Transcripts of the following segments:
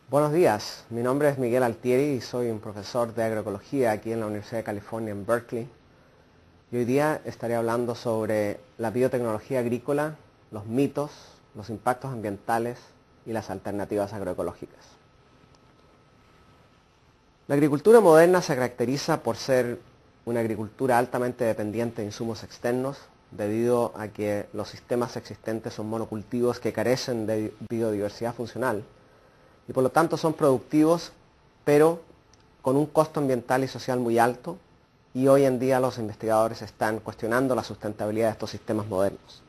Buenos días, mi nombre es Miguel Altieri y soy un profesor de agroecología aquí en la Universidad de California en Berkeley. Y hoy día estaré hablando sobre la biotecnología agrícola, los mitos, los impactos ambientales y las alternativas agroecológicas. La agricultura moderna se caracteriza por ser una agricultura altamente dependiente de insumos externos, debido a que los sistemas existentes son monocultivos que carecen de biodiversidad funcional y por lo tanto son productivos, pero con un costo ambiental y social muy alto, y hoy en día los investigadores están cuestionando la sustentabilidad de estos sistemas modernos.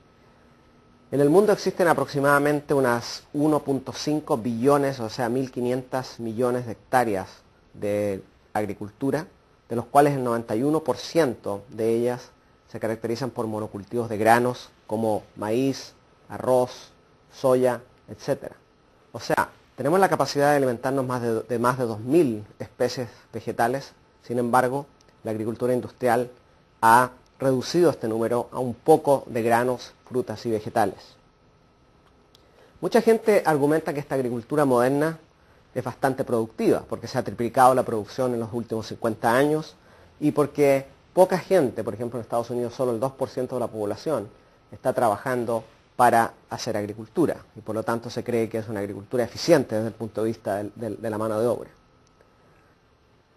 En el mundo existen aproximadamente unas 1.5 billones, o sea 1.500 millones de hectáreas de agricultura, de los cuales el 91% de ellas se caracterizan por monocultivos de granos como maíz, arroz, soya, etc. O sea, tenemos la capacidad de alimentarnos de más de 2.000 especies vegetales. Sin embargo, la agricultura industrial ha reducido este número a un poco de granos, frutas y vegetales. Mucha gente argumenta que esta agricultura moderna es bastante productiva porque se ha triplicado la producción en los últimos 50 años y porque poca gente, por ejemplo en Estados Unidos solo el 2% de la población está trabajando para hacer agricultura y por lo tanto se cree que es una agricultura eficiente desde el punto de vista de la mano de obra.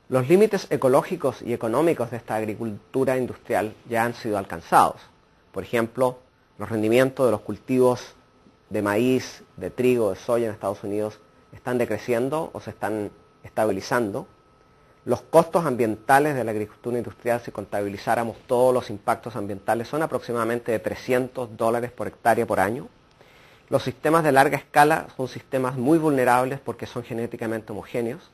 Los límites ecológicos y económicos de esta agricultura industrial ya han sido alcanzados. Por ejemplo, los rendimientos de los cultivos de maíz, de trigo, de soya en Estados Unidos están decreciendo o se están estabilizando. Los costos ambientales de la agricultura industrial, si contabilizáramos todos los impactos ambientales, son aproximadamente de $300 por hectárea por año. Los sistemas de larga escala son sistemas muy vulnerables porque son genéticamente homogéneos.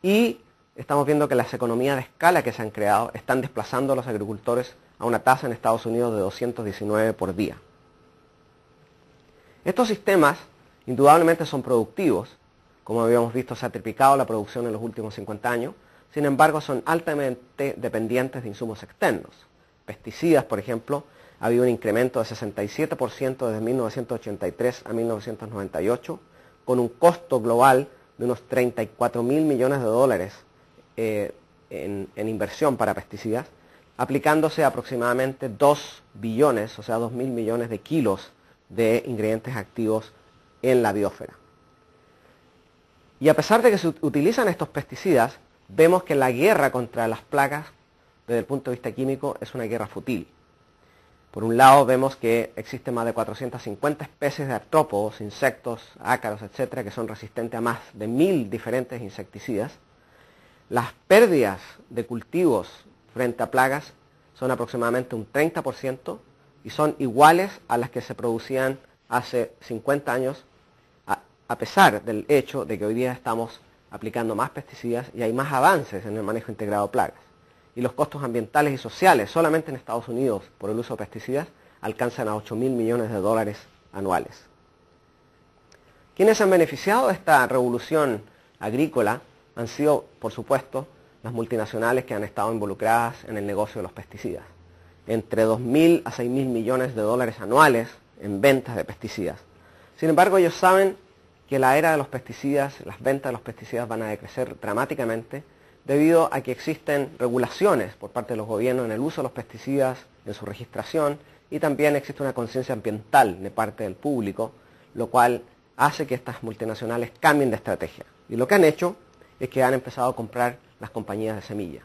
Y estamos viendo que las economías de escala que se han creado están desplazando a los agricultores a una tasa en Estados Unidos de 219 por día. Estos sistemas indudablemente son productivos. Como habíamos visto, se ha triplicado la producción en los últimos 50 años. Sin embargo, son altamente dependientes de insumos externos. Pesticidas, por ejemplo, ha habido un incremento de 67% desde 1983 a 1998, con un costo global de unos 34.000 millones de dólares en inversión para pesticidas, aplicándose aproximadamente 2 billones, o sea 2.000 millones de kilos de ingredientes activos en la biosfera. Y a pesar de que se utilizan estos pesticidas, vemos que la guerra contra las plagas, desde el punto de vista químico, es una guerra fútil. Por un lado, vemos que existen más de 450 especies de artrópodos, insectos, ácaros, etcétera, que son resistentes a más de 1.000 diferentes insecticidas. Las pérdidas de cultivos frente a plagas son aproximadamente un 30% y son iguales a las que se producían hace 50 años, a pesar del hecho de que hoy día estamos aplicando más pesticidas y hay más avances en el manejo integrado de plagas. Y los costos ambientales y sociales solamente en Estados Unidos por el uso de pesticidas alcanzan a 8.000 millones de dólares anuales. ¿Quiénes han beneficiado de esta revolución agrícola? Han sido, por supuesto, las multinacionales que han estado involucradas en el negocio de los pesticidas. Entre 2.000 a 6.000 millones de dólares anuales en ventas de pesticidas. Sin embargo, ellos saben que la era de los pesticidas, las ventas de los pesticidas van a decrecer dramáticamente debido a que existen regulaciones por parte de los gobiernos en el uso de los pesticidas, en su registración, y también existe una conciencia ambiental de parte del público, lo cual hace que estas multinacionales cambien de estrategia. Y lo que han hecho es que han empezado a comprar las compañías de semilla.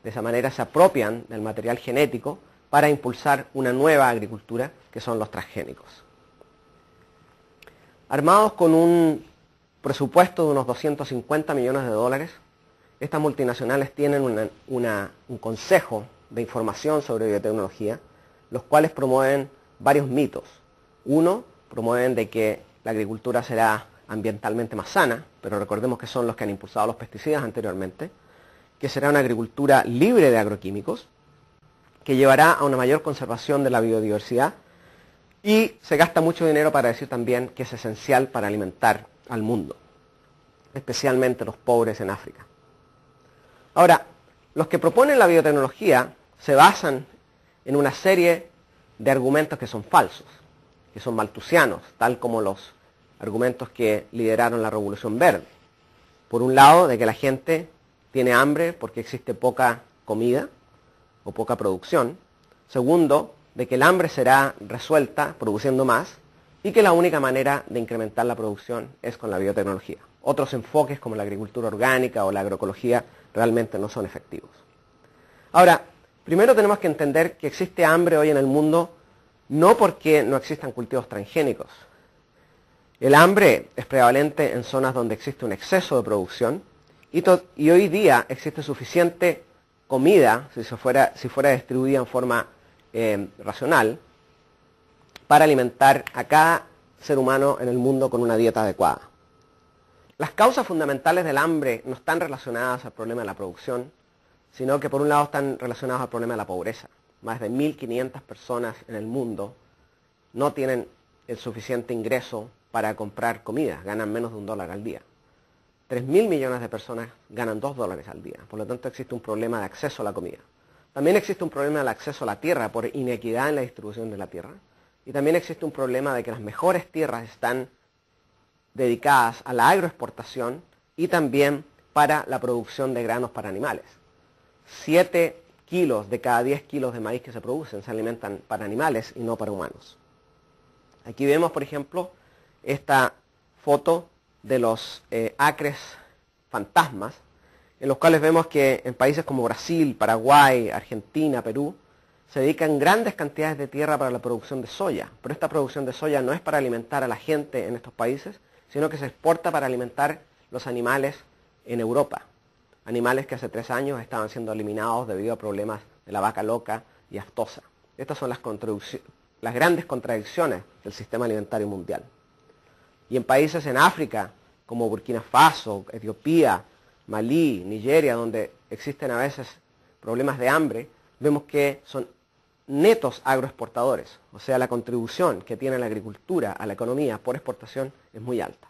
De esa manera se apropian del material genético para impulsar una nueva agricultura, que son los transgénicos. Armados con un presupuesto de unos 250 millones de dólares, estas multinacionales tienen un consejo de información sobre biotecnología, los cuales promueven varios mitos. Uno, promueven de que la agricultura será ambientalmente más sana, pero recordemos que son los que han impulsado los pesticidas anteriormente, que será una agricultura libre de agroquímicos, que llevará a una mayor conservación de la biodiversidad, y se gasta mucho dinero para decir también que es esencial para alimentar al mundo, especialmente los pobres en África. Ahora, los que proponen la biotecnología se basan en una serie de argumentos que son falsos, que son maltusianos, tal como los argumentos que lideraron la Revolución Verde. Por un lado, de que la gente tiene hambre porque existe poca comida o poca producción. Segundo, de que el hambre será resuelta produciendo más y que la única manera de incrementar la producción es con la biotecnología. Otros enfoques como la agricultura orgánica o la agroecología realmente no son efectivos. Ahora, primero tenemos que entender que existe hambre hoy en el mundo no porque no existan cultivos transgénicos. El hambre es prevalente en zonas donde existe un exceso de producción y hoy día existe suficiente comida, si fuera distribuida en forma racional, para alimentar a cada ser humano en el mundo con una dieta adecuada. Las causas fundamentales del hambre no están relacionadas al problema de la producción, sino que por un lado están relacionadas al problema de la pobreza. Más de 1.500 personas en el mundo no tienen el suficiente ingreso para comprar comida, ganan menos de $1 al día. 3.000 millones de personas ganan $2 al día, por lo tanto existe un problema de acceso a la comida. También existe un problema del acceso a la tierra por inequidad en la distribución de la tierra. Y también existe un problema de que las mejores tierras están dedicadas a la agroexportación y también para la producción de granos para animales. 7 kilos de cada 10 kilos de maíz que se producen se alimentan para animales y no para humanos. Aquí vemos, por ejemplo, esta foto de los acres fantasmas, en los cuales vemos que en países como Brasil, Paraguay, Argentina, Perú, se dedican grandes cantidades de tierra para la producción de soya. Pero esta producción de soya no es para alimentar a la gente en estos países, sino que se exporta para alimentar los animales en Europa. Animales que hace 3 años estaban siendo eliminados debido a problemas de la vaca loca y aftosa. Estas son las grandes contradicciones del sistema alimentario mundial. Y en países en África, como Burkina Faso, Etiopía, Malí, Nigeria, donde existen a veces problemas de hambre, vemos que son netos agroexportadores, o sea, la contribución que tiene la agricultura a la economía por exportación es muy alta.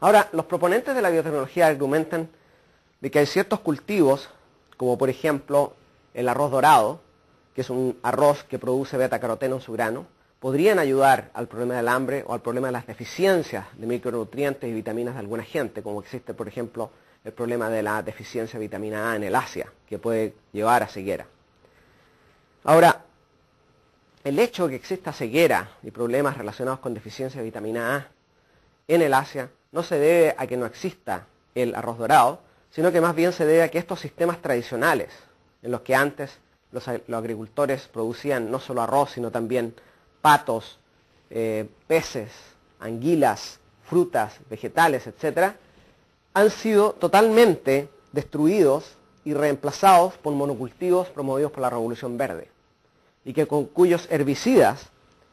Ahora, los proponentes de la biotecnología argumentan de que hay ciertos cultivos, como por ejemplo el arroz dorado, que es un arroz que produce betacaroteno en su grano, podrían ayudar al problema del hambre o al problema de las deficiencias de micronutrientes y vitaminas de alguna gente, como existe, por ejemplo, el problema de la deficiencia de vitamina A en el Asia, que puede llevar a ceguera. Ahora, el hecho de que exista ceguera y problemas relacionados con deficiencia de vitamina A en el Asia no se debe a que no exista el arroz dorado, sino que más bien se debe a que estos sistemas tradicionales, en los que antes los agricultores producían no solo arroz, sino también patos, peces, anguilas, frutas, vegetales, etc., han sido totalmente destruidos y reemplazados por monocultivos promovidos por la Revolución Verde, y que con cuyos herbicidas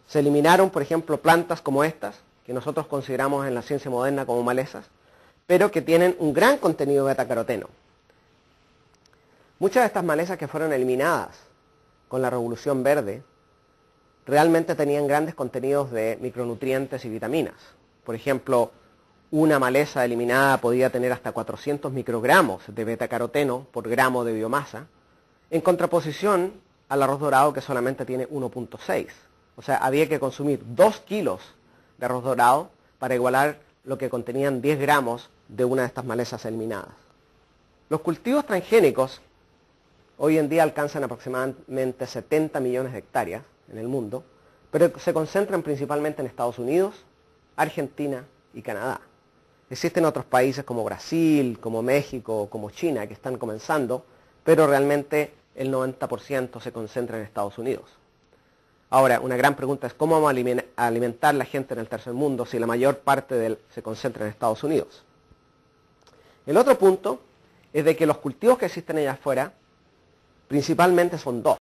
se eliminaron, por ejemplo, plantas como estas, que nosotros consideramos en la ciencia moderna como malezas, pero que tienen un gran contenido de betacaroteno. Muchas de estas malezas que fueron eliminadas con la Revolución Verde realmente tenían grandes contenidos de micronutrientes y vitaminas. Por ejemplo, una maleza eliminada podía tener hasta 400 microgramos de betacaroteno por gramo de biomasa, en contraposición al arroz dorado que solamente tiene 1.6. O sea, había que consumir 2 kilos de arroz dorado para igualar lo que contenían 10 gramos de una de estas malezas eliminadas. Los cultivos transgénicos hoy en día alcanzan aproximadamente 70 millones de hectáreas en el mundo, pero se concentran principalmente en Estados Unidos, Argentina y Canadá. Existen otros países como Brasil, como México, como China, que están comenzando, pero realmente el 90% se concentra en Estados Unidos. Ahora, una gran pregunta es cómo vamos a alimentar a la gente en el tercer mundo si la mayor parte se concentra en Estados Unidos. El otro punto es de que los cultivos que existen allá afuera principalmente son 2.